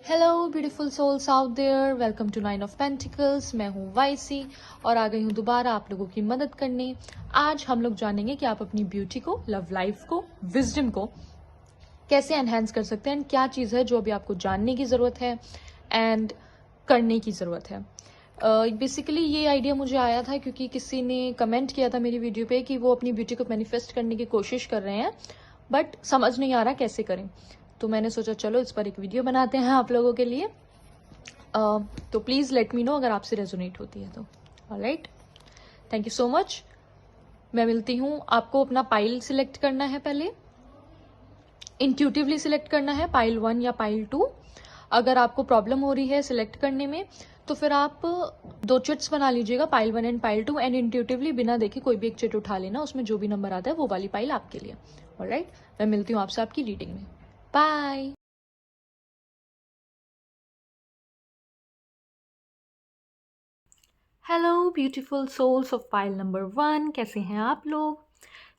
Hello beautiful souls out there, welcome to nine of pentacles. मैं हूँ वाइसी और आ गई हूँ दोबारा आप लोगों की मदद करने। आज हम लोग जानेंगे कि आप अपनी ब्यूटी को, लव लाइफ को, विजडम को कैसे एनहेंस कर सकते हैं एंड क्या चीज़ है जो अभी आपको जानने की ज़रूरत है एंड करने की ज़रूरत है। बेसिकली ये आइडिया मुझे आया था क्योंकि किसी ने कमेंट किया था मेरी वीडियो पे कि वो अपनी ब्यूटी को मैनिफेस्ट करने की कोशिश कर रहे हैं बट समझ नहीं आ रहा कैसे करें। तो मैंने सोचा चलो इस पर एक वीडियो बनाते हैं आप लोगों के लिए। तो प्लीज़ लेट मी नो अगर आपसे रेजोनेट होती है तो। Alright, thank you so much. मैं मिलती हूँ। आपको अपना पाइल सिलेक्ट करना है, पहले इंट्यूटिवली सिलेक्ट करना है, पाइल 1 या पाइल 2। अगर आपको प्रॉब्लम हो रही है सिलेक्ट करने में तो फिर आप दो चिट्स बना लीजिएगा, pile 1 and pile 2, and intuitively बिना देखे कोई भी एक चिट उठा लेना, उसमें जो भी नंबर आता है वो वाली पाइल आपके लिए। ऑलराइट, मैं मिलती हूँ आपसे आपकी रीडिंग में। Bye. Hello beautiful souls of pile number 1, कैसे हैं आप लोग?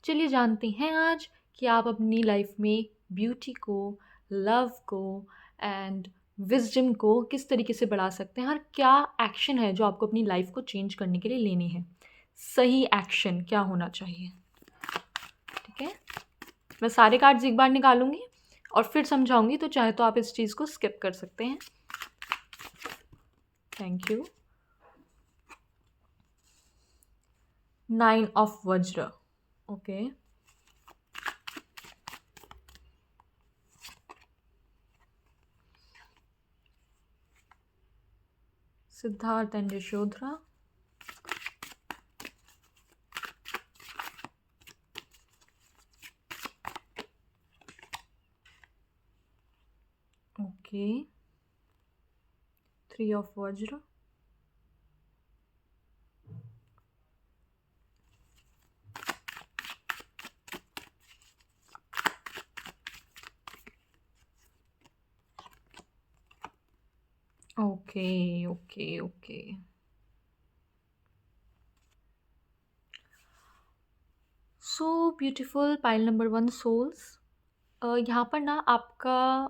चलिए जानते हैं आज कि आप अपनी लाइफ में ब्यूटी को, लव को एंड विजडम को किस तरीके से बढ़ा सकते हैं और क्या एक्शन है जो आपको अपनी लाइफ को चेंज करने के लिए लेने हैं। सही एक्शन क्या होना चाहिए? ठीक है, मैं सारे कार्ड्स एक बार निकालूंगी और फिर समझाऊंगी, तो चाहे तो आप इस चीज़ को स्किप कर सकते हैं। Thank you. 9 of Vajra. Okay, Siddhartha and Yashodhara. Okay, 3 of Vajra. Okay okay okay, so beautiful pile number 1 souls. यहाँ पर ना आपका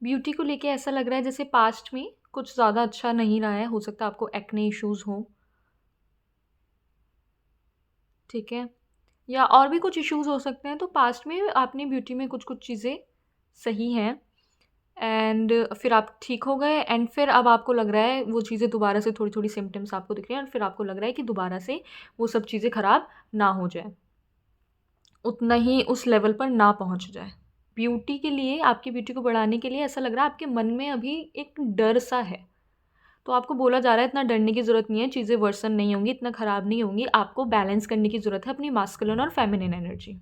ब्यूटी को लेके ऐसा लग रहा है जैसे पास्ट में कुछ ज़्यादा अच्छा नहीं रहा है। हो सकता है आपको एक्ने इश्यूज़ हो, ठीक है, या और भी कुछ इश्यूज़ हो सकते हैं। तो पास्ट में आपने ब्यूटी में कुछ कुछ चीज़ें सही हैं एंड फिर आप ठीक हो गए एंड फिर अब आपको लग रहा है वो चीज़ें दोबारा से, थोड़ी थोड़ी सिम्टम्स आपको दिख रही हैं और फिर आपको लग रहा है कि दोबारा से वो सब चीज़ें ख़राब ना हो जाए, उतना ही उस लेवल पर ना पहुंच जाए। ब्यूटी के लिए, आपकी ब्यूटी को बढ़ाने के लिए ऐसा लग रहा है आपके मन में अभी एक डर सा है। तो आपको बोला जा रहा है इतना डरने की ज़रूरत नहीं है, चीज़ें वर्सन नहीं होंगी, इतना ख़राब नहीं होंगी। आपको बैलेंस करने की ज़रूरत है अपनी मास्कुलिन और फेमिनिन एनर्जी,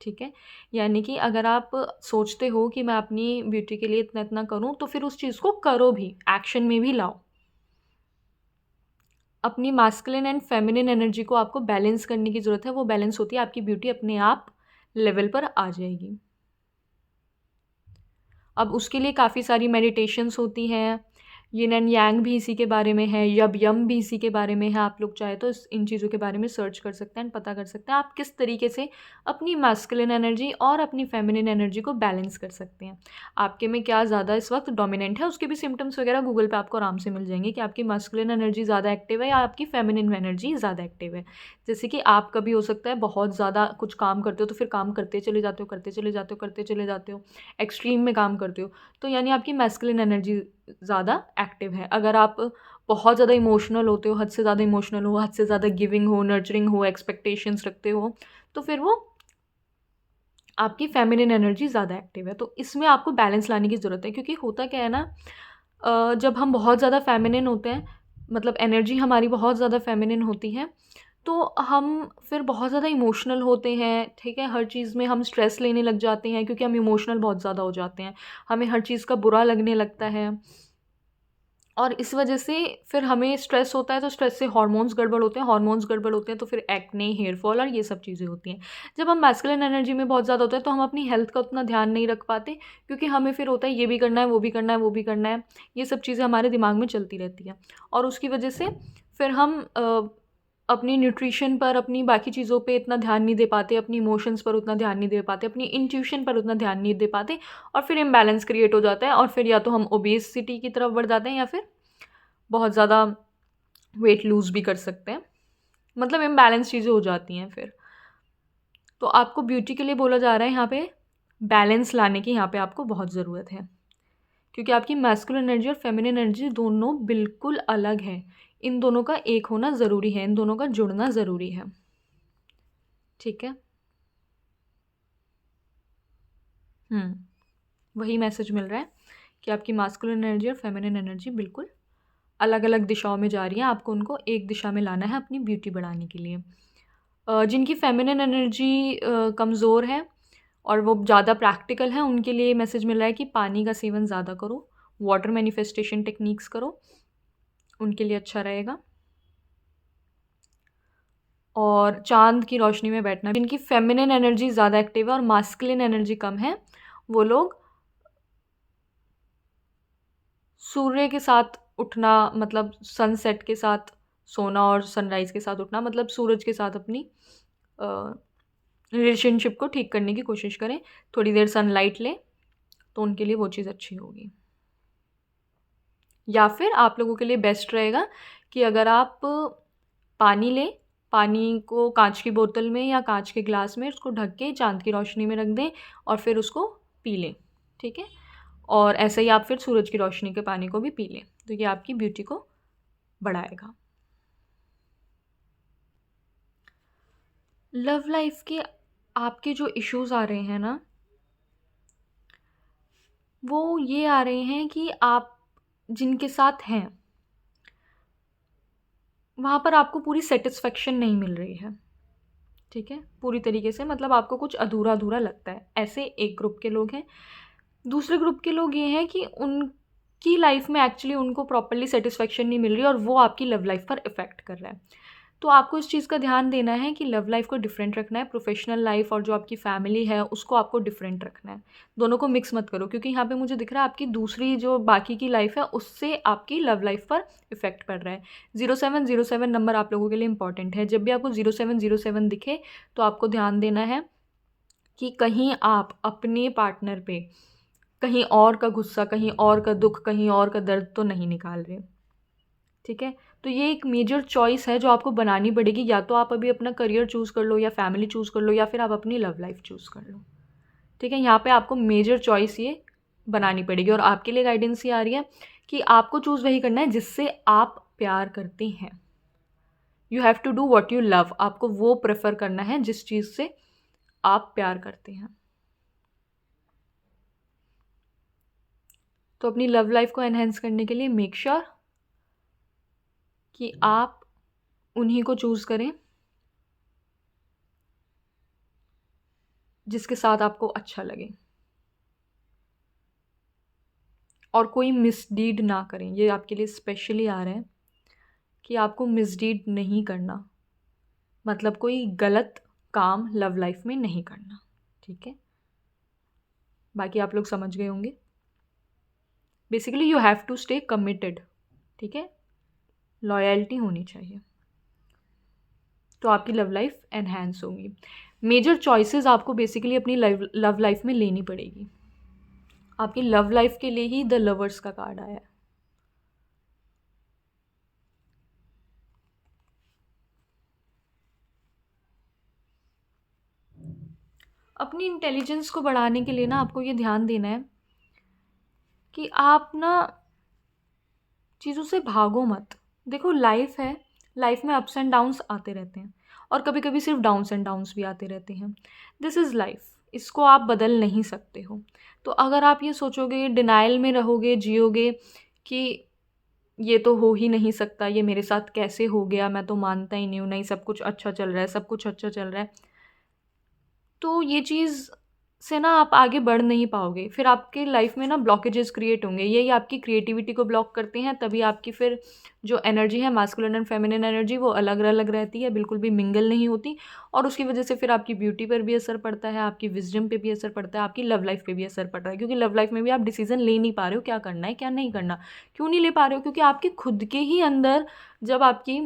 ठीक है। यानी कि अगर आप सोचते हो कि मैं अपनी ब्यूटी के लिए इतना इतना करूँ, तो फिर उस चीज़ को करो भी, एक्शन में भी लाओ। अपनी मास्कुलिन एंड फेमिनिन एनर्जी को आपको बैलेंस करने की ज़रूरत है। वो बैलेंस होती है आपकी ब्यूटी अपने आप लेवल पर आ जाएगी। अब उसके लिए काफ़ी सारी मेडिटेशंस होती हैं, यिन एंड यांग भी इसी के बारे में है, यब यम भी इसी के बारे में है। आप लोग चाहे तो इन चीज़ों के बारे में सर्च कर सकते हैं, पता कर सकते हैं आप किस तरीके से अपनी मास्कुलिन एनर्जी और अपनी फेमिनिन एनर्जी को बैलेंस कर सकते हैं। आपके में क्या ज़्यादा इस वक्त डोमिनेंट है, उसके भी सिम्टम्स वगैरह गूगल पे आपको आराम से मिल जाएंगे कि आपकी मास्कुलिन एनर्जी ज़्यादा एक्टिव है या आपकी फेमिनिन एनर्जी ज़्यादा एक्टिव है। जैसे कि आप कभी हो सकता है बहुत ज़्यादा कुछ काम करते हो तो फिर काम करते चले जाते हो, करते चले जाते हो, करते चले जाते हो, एक्सट्रीम में काम करते हो, तो यानी आपकी मैस्कुलिन एनर्जी ज़्यादा एक्टिव है। अगर आप बहुत ज़्यादा इमोशनल होते हो, हद से ज़्यादा इमोशनल हो, हद से ज़्यादा गिविंग हो, नर्चरिंग हो, एक्सपेक्टेशंस रखते हो, तो फिर वो आपकी फेमिनिन एनर्जी ज़्यादा एक्टिव है। तो इसमें आपको बैलेंस लाने की ज़रूरत है, क्योंकि होता क्या है ना, जब हम बहुत ज़्यादा फेमिनिन होते हैं, मतलब एनर्जी हमारी बहुत ज़्यादा फेमिनिन होती है, तो हम फिर बहुत ज़्यादा इमोशनल होते हैं, ठीक है। हर चीज़ में हम स्ट्रेस लेने लग जाते हैं क्योंकि हम इमोशनल बहुत ज़्यादा हो जाते हैं, हमें हर चीज़ का बुरा लगने लगता है और इस वजह से फिर हमें स्ट्रेस होता है, तो स्ट्रेस से हार्मोन्स गड़बड़ होते हैं, हार्मोन्स गड़बड़ होते हैं तो फिर एक्ने, हेयर फॉल और ये सब चीज़ें होती हैं। जब हम मैस्कुलिन एनर्जी में बहुत ज़्यादा होते हैं तो हम अपनी हेल्थ का उतना ध्यान नहीं रख पाते, क्योंकि हमें फिर होता है ये भी करना है, वो भी करना है, वो भी करना है, ये सब चीज़ें हमारे दिमाग में चलती रहती हैं और उसकी वजह से फिर हम अपनी न्यूट्रिशन पर, अपनी बाकी चीज़ों पे इतना ध्यान नहीं दे पाते, अपनी इमोशंस पर उतना ध्यान नहीं दे पाते, अपनी इंट्यूशन पर उतना ध्यान नहीं दे पाते, और फिर इम्बैलेंस क्रिएट हो जाता है, और फिर या तो हम ओबेसिटी की तरफ बढ़ जाते हैं या फिर बहुत ज़्यादा वेट लूज़ भी कर सकते हैं। मतलब इम्बैलेंस चीज़ें हो जाती हैं फिर। तो आपको ब्यूटी के लिए बोला जा रहा है यहाँ पे बैलेंस लाने की यहाँ पे आपको बहुत ज़रूरत है, क्योंकि आपकी मैस्कुलिन एनर्जी और फेमिनिन एनर्जी दोनों बिल्कुल अलग है। इन दोनों का एक होना ज़रूरी है, इन दोनों का जुड़ना ज़रूरी है। ठीक है। वही मैसेज मिल रहा है कि आपकी मैस्कुलिन एनर्जी और फेमिनिन एनर्जी बिल्कुल अलग अलग दिशाओं में जा रही है, आपको उनको एक दिशा में लाना है अपनी ब्यूटी बढ़ाने के लिए। जिनकी फेमिनिन एनर्जी कमज़ोर है और वो ज़्यादा प्रैक्टिकल है, उनके लिए मैसेज मिल रहा है कि पानी का सेवन ज़्यादा करो, वाटर मैनिफेस्टेशन टेक्निक्स करो, उनके लिए अच्छा रहेगा। और चांद की रोशनी में बैठना। जिनकी फेमिनिन एनर्जी ज़्यादा एक्टिव है और मास्कुलिन एनर्जी कम है, वो लोग सूर्य के साथ उठना, मतलब सनसेट के साथ सोना और सनराइज़ के साथ उठना, मतलब सूरज के साथ अपनी रिलेशनशिप को ठीक करने की कोशिश करें। थोड़ी देर सनलाइट लें तो उनके लिए वो चीज़ अच्छी होगी। या फिर आप लोगों के लिए बेस्ट रहेगा कि अगर आप पानी लें, पानी को कांच की बोतल में या कांच के ग्लास में उसको ढक के चांद की रोशनी में रख दें और फिर उसको पी लें। ठीक है। और ऐसे ही आप फिर सूरज की रोशनी के पानी को भी पी लें, तो ये आपकी ब्यूटी को बढ़ाएगा। लव लाइफ के आपके जो इश्यूज आ रहे हैं ना, वो ये आ रहे हैं कि आप जिनके साथ हैं वहाँ पर आपको पूरी सेटिस्फेक्शन नहीं मिल रही है। ठीक है, पूरी तरीके से, मतलब आपको कुछ अधूरा अधूरा लगता है। ऐसे एक ग्रुप के लोग हैं। दूसरे ग्रुप के लोग ये हैं कि उनकी लाइफ में एक्चुअली उनको प्रॉपर्ली सेटिस्फेक्शन नहीं मिल रही और वो आपकी लव लाइफ पर इफ़ेक्ट कर रहा है। तो आपको इस चीज़ का ध्यान देना है कि लव लाइफ को डिफरेंट रखना है, प्रोफेशनल लाइफ और जो आपकी फैमिली है उसको आपको डिफरेंट रखना है। दोनों को मिक्स मत करो, क्योंकि यहाँ पे मुझे दिख रहा है आपकी दूसरी जो बाकी की लाइफ है उससे आपकी लव लाइफ पर इफेक्ट पड़ रहा है। 0707 नंबर आप लोगों के लिए इंपॉर्टेंट है। जब भी आपको 0707 दिखे तो आपको ध्यान देना है कि कहीं आप अपने पार्टनर पे कहीं और का गुस्सा, कहीं और का दुख, कहीं और का दर्द तो नहीं निकाल रहे। ठीक है। तो ये एक मेजर चॉइस है जो आपको बनानी पड़ेगी। या तो आप अभी अपना करियर चूज़ कर लो या फैमिली चूज़ कर लो या फिर आप अपनी लव लाइफ चूज़ कर लो। ठीक है। यहाँ पे आपको मेजर चॉइस ये बनानी पड़ेगी और आपके लिए गाइडेंस ये आ रही है कि आपको चूज़ वही करना है जिससे आप प्यार करते हैं। You have to do what you love. आपको वो प्रेफर करना है जिस चीज़ से आप प्यार करते हैं। तो अपनी लव लाइफ को एनहेंस करने के लिए मेक श्योर कि आप उन्हीं को चूज़ करें जिसके साथ आपको अच्छा लगे, और कोई मिसडीड ना करें। ये आपके लिए स्पेशली आ रहा है कि आपको मिसडीड नहीं करना, मतलब कोई गलत काम लव लाइफ में नहीं करना। ठीक है। बाकी आप लोग समझ गए होंगे। Basically you have to stay committed. ठीक है, लॉयल्टी होनी चाहिए, तो आपकी लव लाइफ एनहेंस होगी। मेजर चॉइसेस आपको बेसिकली अपनी लव लाइफ में लेनी पड़ेगी। आपकी लव लाइफ के लिए ही द लवर्स का कार्ड आया है। अपनी इंटेलिजेंस को बढ़ाने के लिए ना आपको ये ध्यान देना है कि आप ना चीज़ों से भागो मत। देखो, लाइफ है, लाइफ में अप्स एंड डाउन्स आते रहते हैं और कभी कभी सिर्फ डाउन्स एंड डाउन्स भी आते रहते हैं। दिस इज़ लाइफ, इसको आप बदल नहीं सकते हो। तो अगर आप ये सोचोगे, डिनाइल में रहोगे, जियोगे कि ये तो हो ही नहीं सकता, ये मेरे साथ कैसे हो गया, मैं तो मानता ही नहीं हूँ, नहीं सब कुछ अच्छा चल रहा है, सब कुछ अच्छा चल रहा है, तो ये चीज़ से ना आप आगे बढ़ नहीं पाओगे। फिर आपके लाइफ में ना ब्लॉकेजेस क्रिएट होंगे। यही आपकी क्रिएटिविटी को ब्लॉक करते हैं। तभी आपकी फिर जो एनर्जी है, मास्कुलिन एंड फेमिनिन एनर्जी, वो अलग अलग रहती है, बिल्कुल भी मिंगल नहीं होती। और उसकी वजह से फिर आपकी ब्यूटी पर भी असर पड़ता है, आपकी विजडम पे भी असर पड़ता है, आपकी लव लाइफ पे भी असर पड़ रहा है। क्योंकि लव लाइफ में भी आप डिसीजन ले नहीं पा रहे हो क्या करना है क्या नहीं करना। क्यों नहीं ले पा रहे हो? क्योंकि आपके खुद के ही अंदर जब आपकी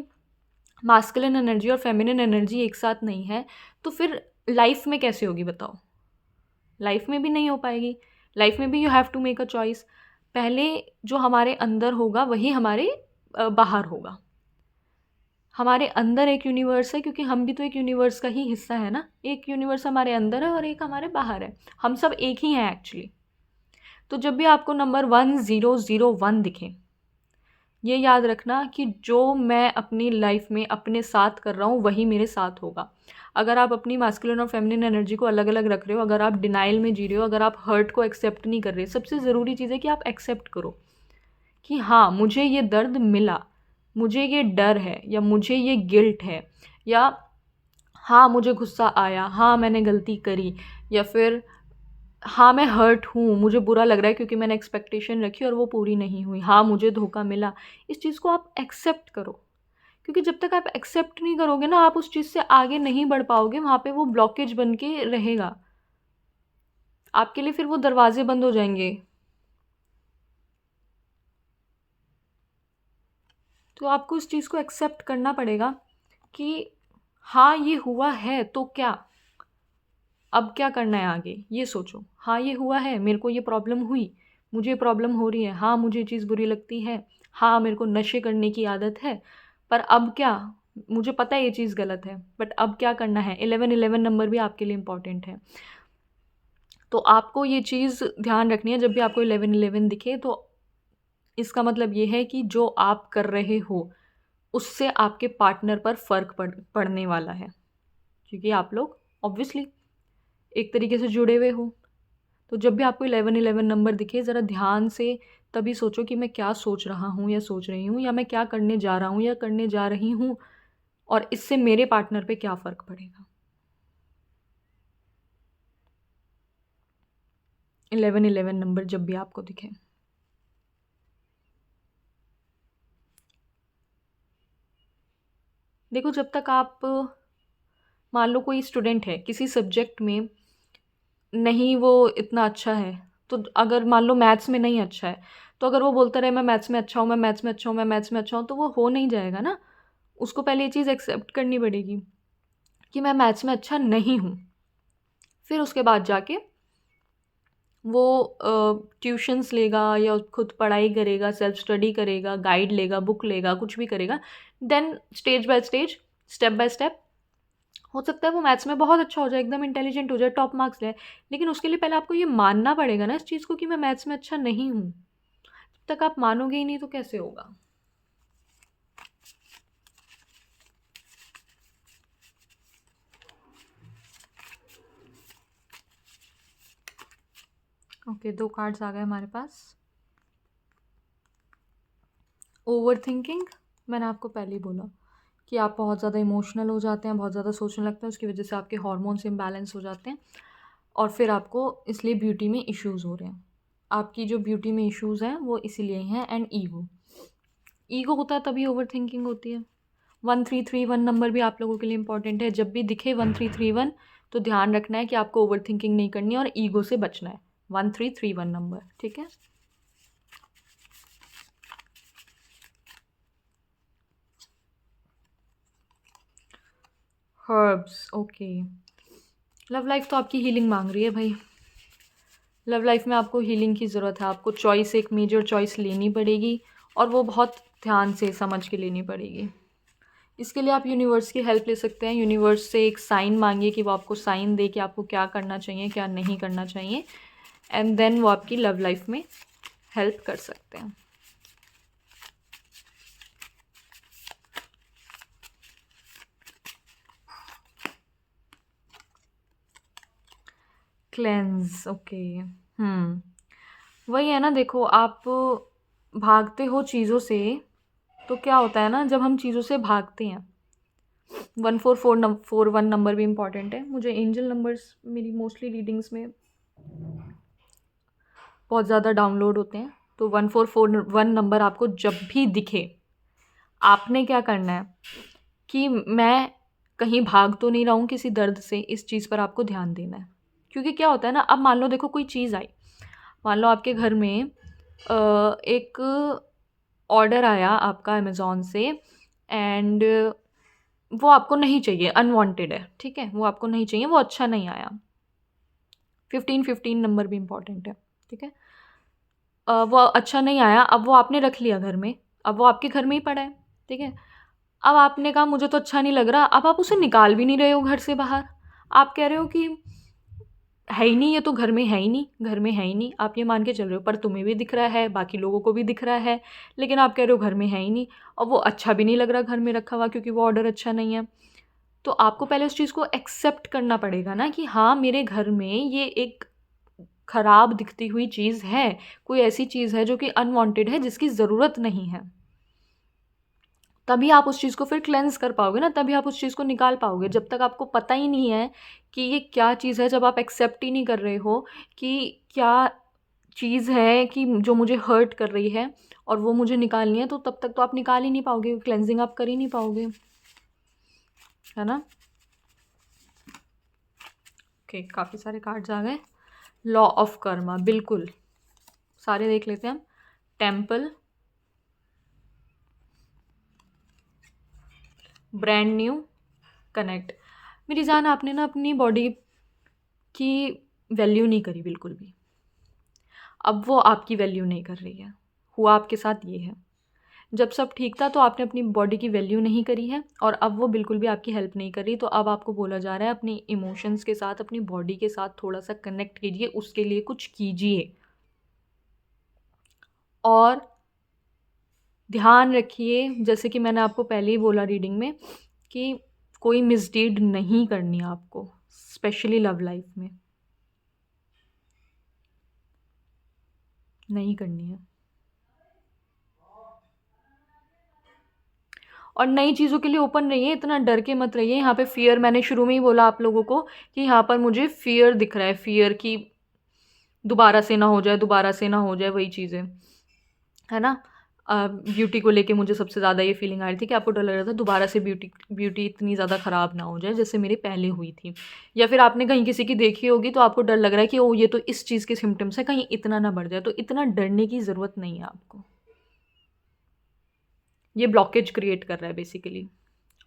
मास्कुलिन एनर्जी और फेमिनिन एनर्जी एक साथ नहीं है, तो फिर लाइफ में कैसे होगी बताओ? लाइफ में भी नहीं हो पाएगी। लाइफ में भी you have to make a choice. पहले जो हमारे अंदर होगा वही हमारे बाहर होगा। हमारे अंदर एक यूनिवर्स है, क्योंकि हम भी तो एक यूनिवर्स का ही हिस्सा है ना। एक यूनिवर्स हमारे अंदर है और एक हमारे बाहर है। हम सब एक ही हैं एक्चुअली। तो जब भी आपको नंबर 1001 दिखे, ये याद रखना कि जो मैं अपनी लाइफ में अपने साथ कर रहा हूँ वही मेरे साथ होगा। अगर आप अपनी मास्कुलिन और फेमिनिन एनर्जी को अलग अलग रख रहे हो, अगर आप डिनाइल में जी रहे हो, अगर आप हर्ट को एक्सेप्ट नहीं कर रहे, सबसे ज़रूरी चीज़ है कि आप एक्सेप्ट करो कि हाँ मुझे ये दर्द मिला, मुझे ये डर है, या मुझे ये गिल्ट है, या हाँ मुझे गुस्सा आया, हाँ मैंने गलती करी, या फिर हाँ मैं हर्ट हूँ, मुझे बुरा लग रहा है क्योंकि मैंने एक्सपेक्टेशन रखी और वो पूरी नहीं हुई, हाँ मुझे धोखा मिला। इस चीज़ को आप एक्सेप्ट करो, क्योंकि जब तक आप एक्सेप्ट नहीं करोगे ना, आप उस चीज़ से आगे नहीं बढ़ पाओगे। वहाँ पे वो ब्लॉकेज बन के रहेगा आपके लिए, फिर वो दरवाजे बंद हो जाएंगे। तो आपको उस चीज़ को एक्सेप्ट करना पड़ेगा कि हाँ ये हुआ है तो क्या, अब क्या करना है आगे, ये सोचो। हाँ ये हुआ है, मेरे को ये प्रॉब्लम हुई, मुझे प्रॉब्लम हो रही है, हाँ मुझे ये चीज़ बुरी लगती है, हाँ मेरे को नशे करने की आदत है, पर अब क्या, मुझे पता है ये चीज़ गलत है, बट अब क्या करना है। 1111 नंबर भी आपके लिए इम्पॉर्टेंट है। तो आपको ये चीज़ ध्यान रखनी है, जब भी आपको 1111 दिखे तो इसका मतलब ये है कि जो आप कर रहे हो उससे आपके पार्टनर पर फ़र्क पड़ने वाला है, क्योंकि आप लोग ऑब्वियसली एक तरीके से जुड़े हुए हो। तो जब भी आपको 1111 नंबर दिखे, ज़रा ध्यान से तभी सोचो कि मैं क्या सोच रहा हूँ या सोच रही हूँ, या मैं क्या करने जा रहा हूँ या करने जा रही हूँ, और इससे मेरे पार्टनर पे क्या फ़र्क पड़ेगा। 1111 नंबर जब भी आपको दिखे। देखो, जब तक आप, मान लो कोई स्टूडेंट है किसी सब्जेक्ट में नहीं वो इतना अच्छा है, तो अगर मान लो मैथ्स में नहीं अच्छा है, तो अगर वो बोलता रहे मैं मैथ्स में अच्छा हूँ, मैं मैथ्स में अच्छा हूँ, मैं मैथ्स में अच्छा हूँ, तो वो हो नहीं जाएगा ना। उसको पहले ये चीज़ एक्सेप्ट करनी पड़ेगी कि मैं मैथ्स में अच्छा नहीं हूँ। फिर उसके बाद जाके वो ट्यूशन्स लेगा या खुद पढ़ाई करेगा, सेल्फ स्टडी करेगा, गाइड लेगा, बुक लेगा, कुछ भी करेगा। Then stage by stage, step by step, हो सकता है वो मैथ्स में बहुत अच्छा हो जाए, एकदम इंटेलिजेंट हो जाए, टॉप मार्क्स ले। लेकिन उसके लिए पहले आपको ये मानना पड़ेगा ना इस चीज़ को कि मैं मैथ्स में अच्छा नहीं हूँ। जब तक आप मानोगे ही नहीं तो कैसे होगा। ओके, 2 कार्ड्स आ गए हमारे पास। ओवर थिंकिंग, मैंने आपको पहले ही बोला कि आप बहुत ज़्यादा इमोशनल हो जाते हैं, बहुत ज़्यादा सोचने लगते हैं, उसकी वजह से आपके हार्मोन्स इम्बैलेंस हो जाते हैं, और फिर आपको इसलिए ब्यूटी में इश्यूज़ हो रहे हैं। आपकी जो ब्यूटी में इश्यूज़ हैं वो इसीलिए हैं। एंड ईगो, ईगो होता है तभी ओवर थिंकिंग होती है। 1331 नंबर भी आप लोगों के लिए इंपॉर्टेंट है। जब भी दिखे 1331 तो ध्यान रखना है कि आपको ओवर थिंकिंग नहीं करनी है और ईगो से बचना है। 1331 नंबर, ठीक है। Herbs, okay. लव लाइफ तो आपकी हीलिंग मांग रही है भाई। लव लाइफ में आपको हीलिंग की ज़रूरत है। आपको चॉइस, एक मेजर चॉइस लेनी पड़ेगी, और वो बहुत ध्यान से समझ के लेनी पड़ेगी। इसके लिए आप यूनिवर्स की हेल्प ले सकते हैं। यूनिवर्स से एक साइन मांगिए कि वो आपको साइन दे कि आपको क्या करना चाहिए, क्या नहीं करना चाहिए, एंड देन वो आपकी लव लाइफ में हेल्प कर सकते हैं। Cleanse, okay. वही है ना, देखो आप भागते हो चीज़ों से, तो क्या होता है ना, जब हम चीज़ों से भागते हैं, 1441 नंबर भी इम्पॉर्टेंट है। मुझे एंजल नंबर्स मेरी मोस्टली रीडिंग्स में बहुत ज़्यादा डाउनलोड होते हैं। तो 1441 नंबर आपको जब भी दिखे, आपने क्या करना है कि मैं कहीं भाग तो नहीं रहा हूँ किसी दर्द से, इस चीज़ पर आपको ध्यान देना है। क्योंकि क्या होता है ना, अब मान लो देखो कोई चीज़ आई, मान लो आपके घर में एक ऑर्डर आया आपका अमेज़ॉन से, एंड वो आपको नहीं चाहिए, अनवांटेड है, ठीक है, वो आपको नहीं चाहिए, वो अच्छा नहीं आया। 15 नंबर भी इम्पॉर्टेंट है, ठीक है। वो अच्छा नहीं आया, अब वो आपने रख लिया घर में, अब वो आपके घर में ही पड़ा है, ठीक है। अब आपने कहा मुझे तो अच्छा नहीं लग रहा, अब आप उसे निकाल भी नहीं रहे हो घर से बाहर। आप कह रहे हो कि है ही नहीं, ये तो घर में है ही नहीं, घर में है ही नहीं, आप ये मान के चल रहे हो, पर तुम्हें भी दिख रहा है, बाकी लोगों को भी दिख रहा है, लेकिन आप कह रहे हो घर में है ही नहीं, और वो अच्छा भी नहीं लग रहा घर में रखा हुआ, क्योंकि वो ऑर्डर अच्छा नहीं है। तो आपको पहले उस चीज़ को एक्सेप्ट करना पड़ेगा ना, कि हाँ मेरे घर में ये एक खराब दिखती हुई चीज़ है, कोई ऐसी चीज़ है जो कि अनवांटेड है, जिसकी ज़रूरत नहीं है। तभी आप उस चीज़ को फिर क्लेंस कर पाओगे ना, तभी आप उस चीज़ को निकाल पाओगे। जब तक आपको पता ही नहीं है कि ये क्या चीज़ है, जब आप एक्सेप्ट ही नहीं कर रहे हो कि क्या चीज़ है कि जो मुझे हर्ट कर रही है और वो मुझे निकालनी है, तो तब तक तो आप निकाल ही नहीं पाओगे, क्लेंजिंग आप कर ही नहीं पाओगे, है ना। ओके, काफ़ी सारे कार्ड्स आ गए। लॉ ऑफ कर्मा, बिल्कुल सारे देख लेते हैं हम। Temple, brand new, connect. मेरी जान, आपने ना अपनी बॉडी की वैल्यू नहीं करी बिल्कुल भी, अब वो आपकी वैल्यू नहीं कर रही है। हुआ आपके साथ ये है, जब सब ठीक था तो आपने अपनी बॉडी की वैल्यू नहीं करी है, और अब वो बिल्कुल भी आपकी हेल्प नहीं कर रही। तो अब आपको बोला जा रहा है अपनी इमोशंस के साथ, अपनी बॉडी के साथ थोड़ा सा कनेक्ट कीजिए, उसके लिए कुछ कीजिए, और ध्यान रखिए, जैसे कि मैंने आपको पहले ही बोला रीडिंग में, कि कोई मिसडीड नहीं करनी आपको, स्पेशली लव लाइफ में नहीं करनी है। और नई चीज़ों के लिए ओपन रहिए, इतना डर के मत रहिए। यहाँ पे फियर, मैंने शुरू में ही बोला आप लोगों को कि यहाँ पर मुझे फियर दिख रहा है, फियर की दोबारा से ना हो जाए, दोबारा से ना हो जाए वही चीज़ें, है ना। ब्यूटी को लेके मुझे सबसे ज़्यादा ये फीलिंग आ रही थी कि आपको डर लग रहा था दोबारा से ब्यूटी ब्यूटी इतनी ज़्यादा ख़राब ना हो जाए जैसे मेरी पहले हुई थी, या फिर आपने कहीं किसी की देखी होगी तो आपको डर लग रहा है कि ओ ये तो इस चीज़ के सिम्टम्स है, कहीं इतना ना बढ़ जाए। तो इतना डरने की ज़रूरत नहीं है आपको, ये ब्लॉकेज क्रिएट कर रहा है बेसिकली,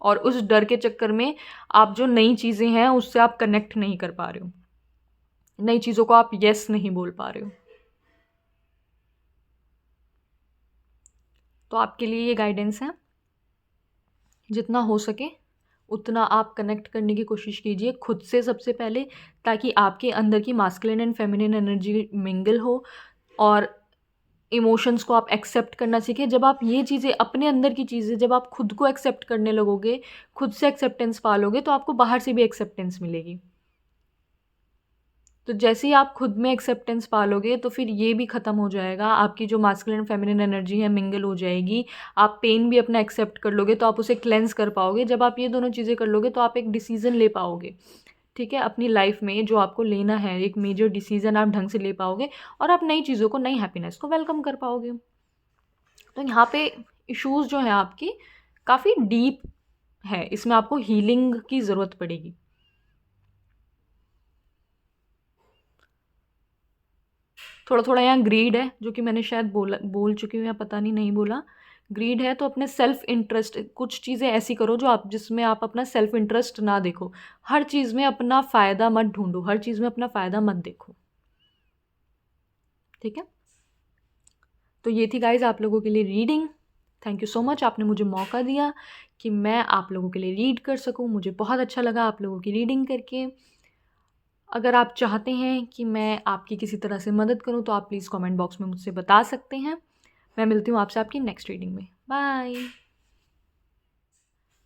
और उस डर के चक्कर में आप जो नई चीज़ें हैं उससे आप कनेक्ट नहीं कर पा रहे हो, नई चीज़ों को आप यस नहीं बोल पा रहे हो। तो आपके लिए ये गाइडेंस है, जितना हो सके उतना आप कनेक्ट करने की कोशिश कीजिए खुद से सबसे पहले, ताकि आपके अंदर की masculine and feminine energy mingle हो, और इमोशंस को आप एक्सेप्ट करना सीखें। जब आप ये चीज़ें, अपने अंदर की चीज़ें जब आप खुद को एक्सेप्ट करने लगोगे, खुद से एक्सेप्टेंस पालोगे, तो आपको बाहर से भी एक्सेप्टेंस मिलेगी। तो जैसे ही आप खुद में एक्सेप्टेंस पालोगे तो फिर ये भी ख़त्म हो जाएगा, आपकी जो मास्कुलिन फेमिनिन एनर्जी है मिंगल हो जाएगी। आप पेन भी अपना एक्सेप्ट कर लोगे तो आप उसे क्लेंस कर पाओगे। जब आप ये दोनों चीज़ें कर लोगे तो आप एक डिसीज़न ले पाओगे, ठीक है, अपनी लाइफ में जो आपको लेना है, एक मेजर डिसीज़न आप ढंग से ले पाओगे, और आप नई चीज़ों को, नई हैप्पीनेस को वेलकम कर पाओगे। तो यहाँ पे इश्यूज़ जो हैं आपकी काफ़ी डीप है, इसमें आपको हीलिंग की ज़रूरत पड़ेगी। थोड़ा थोड़ा यहाँ ग्रीड है, जो कि मैंने शायद बोल चुकी हूँ या पता नहीं बोला। ग्रीड है तो अपने सेल्फ इंटरेस्ट, कुछ चीज़ें ऐसी करो जो आप, जिसमें आप अपना सेल्फ इंटरेस्ट ना देखो। हर चीज़ में अपना फ़ायदा मत ढूंढो, हर चीज़ में अपना फ़ायदा मत देखो, ठीक है। तो ये थी गाइज आप लोगों के लिए reading. Thank you so much, आपने मुझे मौका दिया कि मैं आप लोगों के लिए रीड कर सकूं। मुझे बहुत अच्छा लगा आप लोगों की रीडिंग करके। अगर आप चाहते हैं कि मैं आपकी किसी तरह से मदद करूं तो आप प्लीज़ कमेंट बॉक्स में मुझसे बता सकते हैं। मैं मिलती हूँ आपसे आपकी नेक्स्ट रीडिंग में। Bye.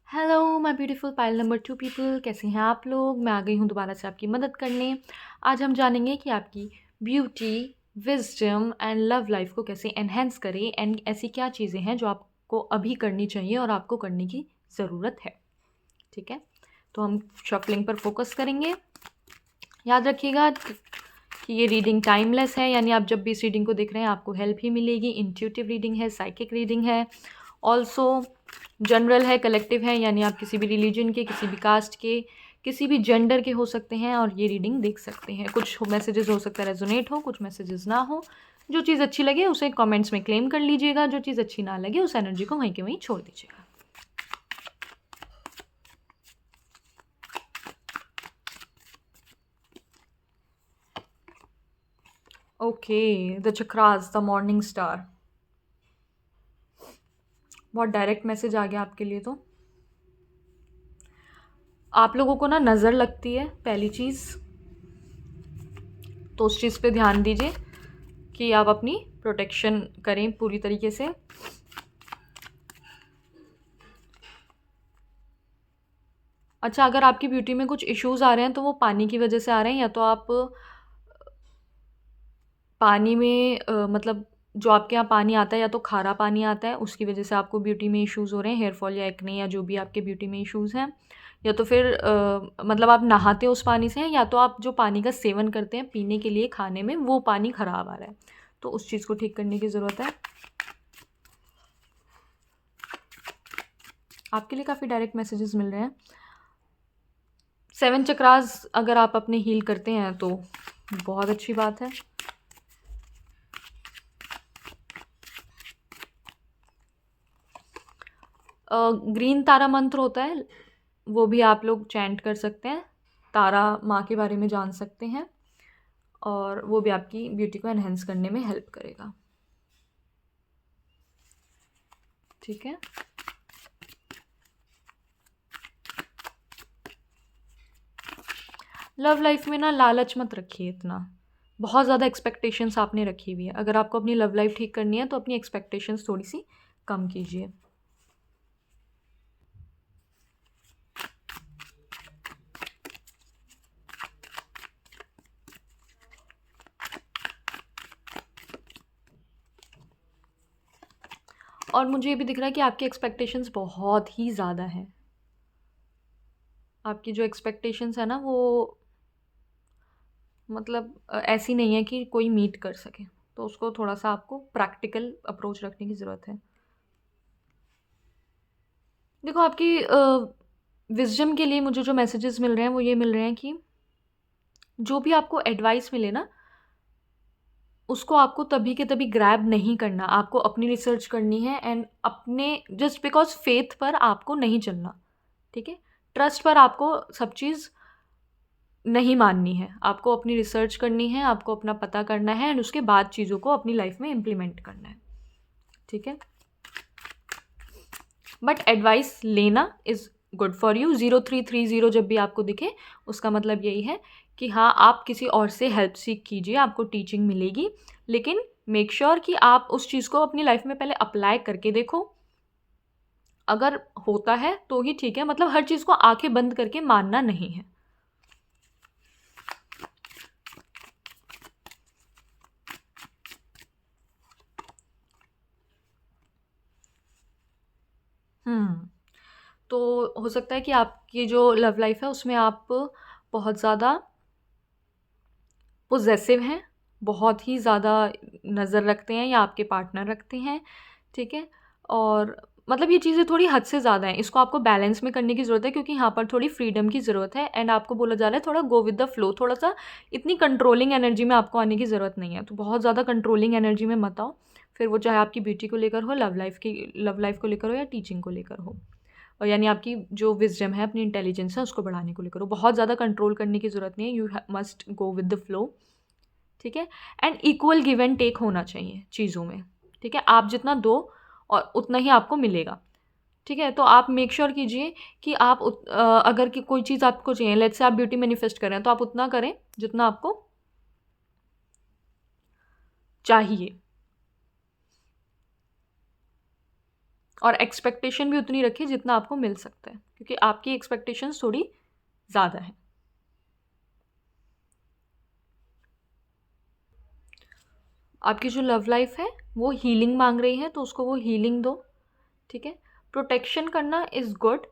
Hello my beautiful pile number 2 people, कैसे हैं आप लोग। मैं आ गई हूँ दोबारा से आपकी मदद करने। आज हम जानेंगे कि आपकी beauty, wisdom and love life को कैसे एनहेंस करें, एंड ऐसी क्या चीज़ें हैं जो आपको अभी करनी चाहिए और आपको करने की ज़रूरत है, ठीक है। तो हम शफलिंग पर फोकस करेंगे। याद रखिएगा कि ये रीडिंग टाइमलेस है, यानी आप जब भी इस रीडिंग को देख रहे हैं आपको हेल्प ही मिलेगी। इंट्यूटिव रीडिंग है, साइकिक रीडिंग है, ऑल्सो जनरल है, कलेक्टिव है, यानी आप किसी भी रिलीजन के, किसी भी कास्ट के, किसी भी जेंडर के हो सकते हैं और ये रीडिंग देख सकते हैं। कुछ मैसेजेस हो सकता है रेजोनेट हो, कुछ मैसेजेस ना हो। जो चीज़ अच्छी लगे उसे कमेंट्स में क्लेम कर लीजिएगा, जो चीज़ अच्छी ना लगे उस एनर्जी को वहीं के वहीं छोड़ दीजिएगा। Okay, the chakras, the morning star. बहुत डायरेक्ट मैसेज आ गया आपके लिए। तो आप लोगों को ना नज़र लगती है पहली चीज़, तो उस चीज़ पे ध्यान दीजिए कि आप अपनी प्रोटेक्शन करें पूरी तरीके से। अच्छा, अगर आपकी ब्यूटी में कुछ इश्यूज़ आ रहे हैं तो वो पानी की वजह से आ रहे हैं, या तो आप पानी में मतलब जो आपके यहाँ पानी आता है या तो खारा पानी आता है, उसकी वजह से आपको ब्यूटी में इश्यूज़ हो रहे हैं, हेयर फॉल या एक्ने या जो भी आपके ब्यूटी में इश्यूज़ हैं, या तो फिर मतलब आप नहाते हो उस पानी से हैं, या तो आप जो पानी का सेवन करते हैं पीने के लिए खाने में, वो पानी ख़राब आ रहा है, तो उस चीज़ को ठीक करने की ज़रूरत है। आपके लिए काफ़ी डायरेक्ट मैसेजेस मिल रहे हैं। 7 चक्रास अगर आप अपने हील करते हैं तो बहुत अच्छी बात है। ग्रीन तारा मंत्र होता है, वो भी आप लोग चैंट कर सकते हैं। तारा माँ के बारे में जान सकते हैं, और वो भी आपकी ब्यूटी को एनहेंस करने में हेल्प करेगा। ठीक है। लव लाइफ में ना लालच मत रखिए इतना, बहुत ज़्यादा एक्सपेक्टेशंस आपने रखी हुई है। अगर आपको अपनी लव लाइफ ठीक करनी है तो अपनी एक्सपेक्टेशंस थोड़ी सी कम कीजिए। और मुझे ये भी दिख रहा है कि आपकी एक्सपेक्टेशंस बहुत ही ज़्यादा हैं। आपकी जो एक्सपेक्टेशंस है ना वो मतलब ऐसी नहीं है कि कोई मीट कर सके, तो उसको थोड़ा सा आपको प्रैक्टिकल अप्रोच रखने की ज़रूरत है। देखो, आपकी विज़डम के लिए मुझे जो मैसेजेस मिल रहे हैं वो ये मिल रहे हैं कि जो भी आपको एडवाइस मिले ना, उसको आपको तभी के तभी ग्रैब नहीं करना। आपको अपनी रिसर्च करनी है, एंड अपने जस्ट बिकॉज़ फेथ पर आपको नहीं चलना, ठीक है? ट्रस्ट पर आपको सब चीज़ नहीं माननी है। आपको अपनी रिसर्च करनी है, आपको अपना पता करना है, एंड उसके बाद चीज़ों को अपनी लाइफ़ में इम्प्लीमेंट करना है, ठीक है? बट एडवाइस लेना इज़ गुड फॉर यू। 0330 जब भी आपको दिखे, उसका मतलब यही है कि हाँ, आप किसी और से हेल्प सीख कीजिए, आपको टीचिंग मिलेगी, लेकिन मेक श्योर कि आप उस चीज़ को अपनी लाइफ में पहले अप्लाई करके देखो। अगर होता है तो ही ठीक है, मतलब हर चीज़ को आंखें बंद करके मानना नहीं है। तो हो सकता है कि आपकी जो लव लाइफ है उसमें आप बहुत ज़्यादा पोजेसिव हैं, बहुत ही ज़्यादा नज़र रखते हैं या आपके पार्टनर रखते हैं, ठीक है? और मतलब ये चीज़ें थोड़ी हद से ज़्यादा हैं, इसको आपको बैलेंस में करने की ज़रूरत है, क्योंकि यहाँ पर थोड़ी फ्रीडम की ज़रूरत है, एंड आपको बोला जा रहा है थोड़ा गो विद द फ्लो, थोड़ा-सा इतनी कंट्रोलिंग एनर्जी में आपको आने की ज़रूरत नहीं है। तो बहुत ज़्यादा कंट्रोलिंग एनर्जी में मत आओ, फिर वो चाहे आपकी ब्यूटी को लेकर हो, लव लाइफ को लेकर हो, या टीचिंग को लेकर हो। और यानी आपकी जो विज़डम है, अपनी इंटेलिजेंस है, उसको बढ़ाने को लेकर हो। बहुत ज़्यादा कंट्रोल करने की ज़रूरत नहीं है, you must go with the flow, ठीक है? And equal give and take होना चाहिए चीज़ों में, ठीक है? आप जितना दो और उतना ही आपको मिलेगा, ठीक है? तो आप मेक श्योर कीजिए कि आप अगर कि कोई चीज़ आपको चाहिए, लेट्स से आप ब्यूटी मैनिफेस्ट करें, तो आप उतना करें जितना आपको चाहिए, और एक्सपेक्टेशन भी उतनी रखिए जितना आपको मिल सकता है, क्योंकि आपकी एक्सपेक्टेशंस थोड़ी ज़्यादा है। आपकी जो लव लाइफ है वो हीलिंग मांग रही है, तो उसको वो हीलिंग दो, ठीक है? प्रोटेक्शन करना इज़ गुड,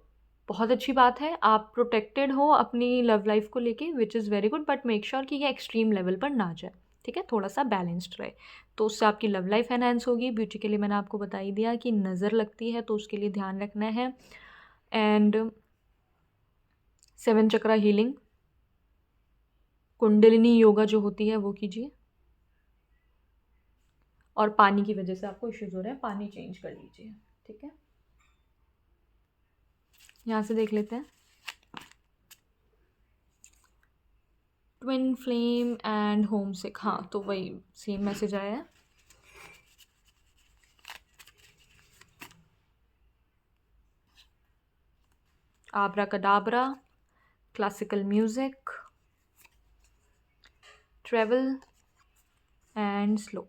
बहुत अच्छी बात है। आप प्रोटेक्टेड हो अपनी लव लाइफ को लेके, which is very good, but make sure कि ये एक्सट्रीम लेवल पर ना जाए, ठीक है? थोड़ा सा बैलेंस्ड रहे, तो उससे आपकी लव लाइफ एनहांस होगी। ब्यूटी के लिए मैंने आपको बता ही दिया कि नज़र लगती है, तो उसके लिए ध्यान रखना है। And 7 chakra healing, kundalini yoga जो होती है वो कीजिए। और पानी की वजह से आपको इश्यूज हो रहे हैं, पानी चेंज कर लीजिए, ठीक है? यहाँ से देख लेते हैं। Twin flame and homesick, हाँ तो वही सेम मैसेज आया है। Abracadabra, classical music, travel and slow.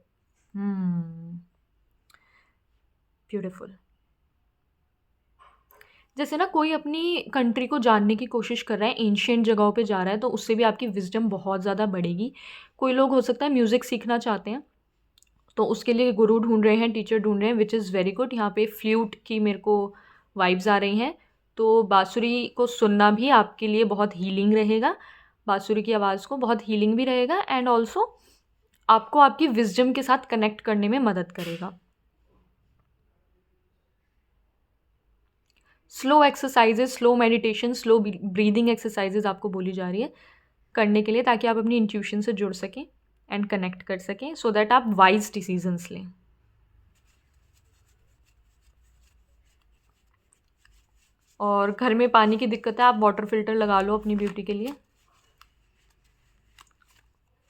Beautiful. जैसे ना कोई अपनी कंट्री को जानने की कोशिश कर रहा है, एंशियंट जगहों पे जा रहा है, तो उससे भी आपकी विजडम बहुत ज़्यादा बढ़ेगी। कोई लोग हो सकता है म्यूज़िक सीखना चाहते हैं, तो उसके लिए गुरु ढूंढ रहे हैं, टीचर ढूंढ रहे हैं, विच इज़ वेरी गुड। यहाँ पे फ्लूट की मेरे को वाइब्स आ रही हैं, तो बांसुरी को सुनना भी आपके लिए बहुत हीलिंग रहेगा। बांसुरी की आवाज़ को बहुत हीलिंग भी रहेगा, एंड ऑल्सो आपको आपकी विजडम के साथ कनेक्ट करने में मदद करेगा। Slow exercises, slow meditation, slow breathing exercises आपको बोली जा रही है करने के लिए, ताकि आप अपनी इंट्यूशन से जुड़ सकें एंड कनेक्ट कर सकें, सो दैट आप वाइज डिसीजंस लें। और घर में पानी की दिक्कत है, आप वाटर फिल्टर लगा लो अपनी ब्यूटी के लिए।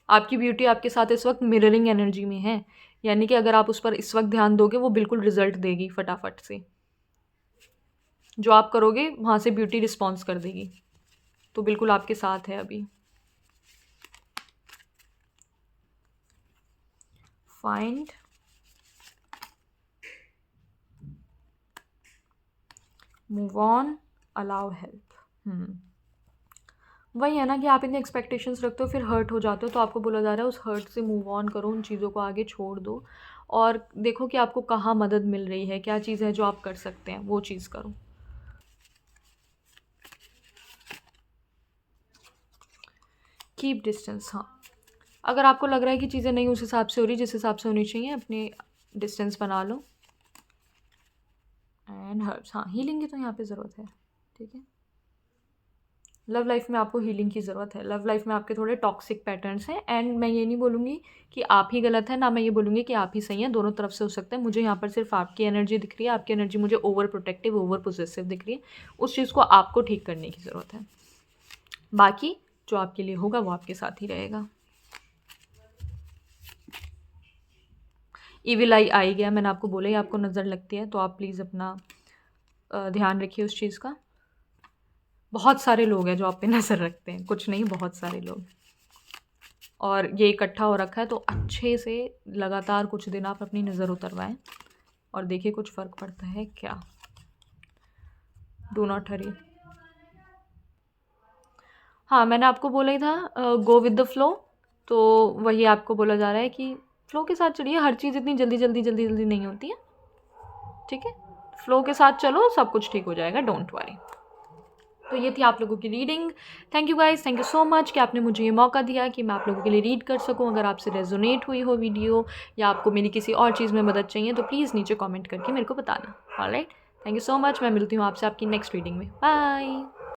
आपकी ब्यूटी आपके साथ इस वक्त मिररिंग एनर्जी में है, यानी कि अगर आप उस पर इस वक्त ध्यान दोगे वो बिल्कुल रिजल्ट देगी फटाफट से। जो आप करोगे वहाँ से ब्यूटी रिस्पॉन्स कर देगी, तो बिल्कुल आपके साथ है अभी। Find, move on, allow help. वही है ना कि आप इतने एक्सपेक्टेशंस रखते हो, फिर हर्ट हो जाते हो, तो आपको बोला जा रहा है उस हर्ट से मूव ऑन करो, उन चीज़ों को आगे छोड़ दो और देखो कि आपको कहाँ मदद मिल रही है, क्या चीज़ है जो आप कर सकते हैं, वो चीज़ करो। कीप डिस्टेंस, हाँ अगर आपको लग रहा है कि चीज़ें नहीं उस हिसाब से हो रही जिस हिसाब से होनी चाहिए, अपने डिस्टेंस बना लो। एंड हर्ब्स, हाँ हीलिंग की तो यहाँ पे ज़रूरत है, ठीक है। लव लाइफ में आपको हीलिंग की ज़रूरत है। लव लाइफ में आपके थोड़े टॉक्सिक पैटर्न्स हैं, एंड मैं ये नहीं बोलूँगी कि आप ही गलत है, ना मैं ये बोलूँगी कि आप ही सही हैं, दोनों तरफ से हो सकता है। मुझे यहाँ पर सिर्फ आपकी एनर्जी दिख रही है, आपकी एनर्जी मुझे ओवर प्रोटेक्टिव, ओवर पोजेसिव दिख रही है। उस चीज़ को आपको ठीक करने की ज़रूरत है। बाकी जो आपके लिए होगा वो आपके साथ ही रहेगा। इविल आई आ ही गया, मैंने आपको बोला ही आपको नज़र लगती है, तो आप प्लीज़ अपना ध्यान रखिए उस चीज़ का। बहुत सारे लोग हैं जो आप पे नज़र रखते हैं, कुछ नहीं बहुत सारे लोग, और ये इकट्ठा हो रखा है, तो अच्छे से लगातार कुछ दिन आप अपनी नज़र उतरवाएं और देखिए कुछ फ़र्क पड़ता है क्या। डू नॉट हरी। हाँ मैंने आपको बोला ही था गो विद द फ्लो, तो वही आपको बोला जा रहा है कि फ़्लो के साथ चलिए। हर चीज़ इतनी जल्दी जल्दी जल्दी जल्दी नहीं होती है, ठीक है। फ़्लो के साथ चलो, सब कुछ ठीक हो जाएगा, डोंट वरी। तो ये थी आप लोगों की reading. Thank you guys, thank you so much कि आपने मुझे ये मौका दिया कि मैं आप लोगों के लिए रीड कर सकूं। अगर आपसे रेजोनेट हुई हो वीडियो या आपको मेरी किसी और चीज़ में मदद चाहिए तो प्लीज़ नीचे कमेंट करके मेरे को बताना। Alright, thank you so much. मैं मिलती हूँ आपसे आपकी नेक्स्ट रीडिंग में। बाय।